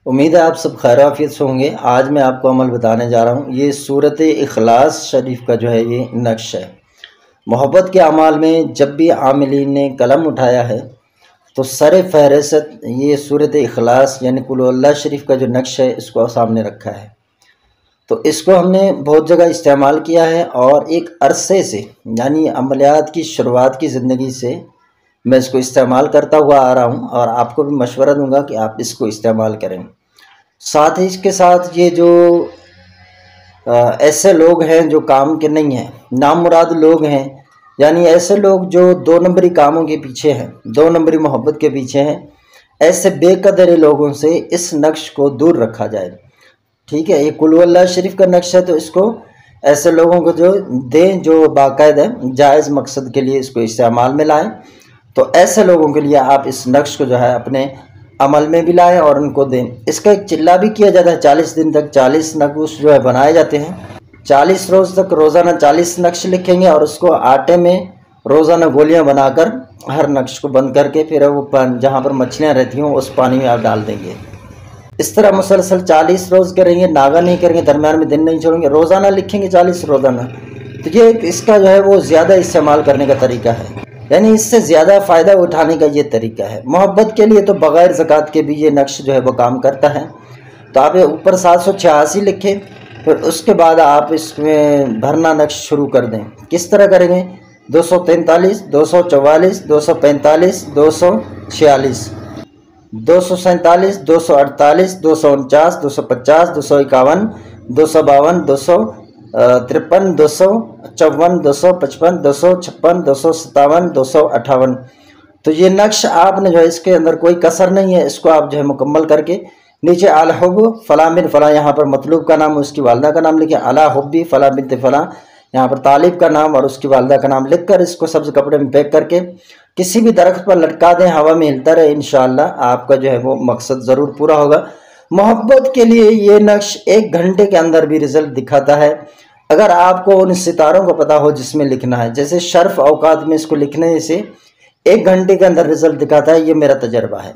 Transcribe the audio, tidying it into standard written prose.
उम्मीद है आप सब खैर आफियत से होंगे। आज मैं आपको अमल बताने जा रहा हूँ। ये सूरत इखलास शरीफ का जो है ये नक्श है। मोहब्बत के अमाल में जब भी आमिलीन ने कलम उठाया है तो सर फहरिस्त ये सूरत इखलास यानी कुल अल्लाह शरीफ का जो नक्श है इसको सामने रखा है। तो इसको हमने बहुत जगह इस्तेमाल किया है और एक अरसे से यानी अमलियात की शुरुआत की ज़िंदगी से मैं इसको इस्तेमाल करता हुआ आ रहा हूँ और आपको भी मशवरा दूंगा कि आप इसको इस्तेमाल करें। साथ ही इसके साथ ये जो ऐसे लोग हैं जो काम के नहीं हैं, नामुराद लोग हैं, यानी ऐसे लोग जो दो नंबरी कामों के पीछे हैं, दो नंबरी मोहब्बत के पीछे हैं, ऐसे बेकदर लोगों से इस नक्श को दूर रखा जाए। ठीक है, ये कुल अल्लाह शरीफ का नक्श है, तो इसको ऐसे लोगों को जो दें जो बाकायदा जायज़ मकसद के लिए इसको इस्तेमाल में लाएँ। तो ऐसे लोगों के लिए आप इस नक्श को जो है अपने अमल में भी लाएँ और उनको दें। इसका एक चिल्ला भी किया जाता है। 40 दिन तक 40 नक्श जो है बनाए जाते हैं। 40 रोज़ तक रोज़ाना 40 नक्श लिखेंगे और उसको आटे में रोज़ाना गोलियां बनाकर हर नक्श को बंद करके फिर वो जहाँ पर मछलियाँ रहती हों उस पानी में आप डाल देंगे। इस तरह मुसलसल 40 रोज़ करेंगे, नागा नहीं करेंगे, दरम्यान में दिन नहीं छोड़ेंगे, रोज़ाना लिखेंगे 40 रोज़ाना। तो ये इसका जो है वो ज़्यादा इस्तेमाल करने का तरीका है, यानी इससे ज़्यादा फ़ायदा उठाने का ये तरीका है। मोहब्बत के लिए तो बग़ैर ज़कात के भी ये नक्श जो है वो काम करता है। तो आप ऊपर 786 लिखें, फिर उसके बाद आप इसमें भरना नक्श शुरू कर दें। किस तरह करेंगे? 243, 244, 245, 246, 247, 248, 249, 250, 251, 252, 253, 254, 255, 256, 257, 258। तो ये नक्श आपने जो है इसके अंदर कोई कसर नहीं है, इसको आप जो है मुकम्मल करके नीचे अला हुब फ़ला बिन फ़ला, यहाँ पर मतलूब का नाम उसकी वालदा का नाम लिखे, अला हुब्बी फ़ला बिन फ़ला, यहाँ पर तालिब का नाम और उसकी वालदा का नाम लिखकर इसको सब्ज़ कपड़े में पैक करके किसी भी दरख्त पर लटका दें, हवा में हिलता रहे। इंशाअल्लाह आपका जो है वो मकसद ज़रूर पूरा होगा। मोहब्बत के लिए ये नक्श 1 घंटे के अंदर भी रिज़ल्ट दिखाता है। अगर आपको उन सितारों को पता हो जिसमें लिखना है, जैसे शर्फ औकात में इसको लिखने से 1 घंटे के अंदर रिज़ल्ट दिखाता है, ये मेरा तजर्बा है।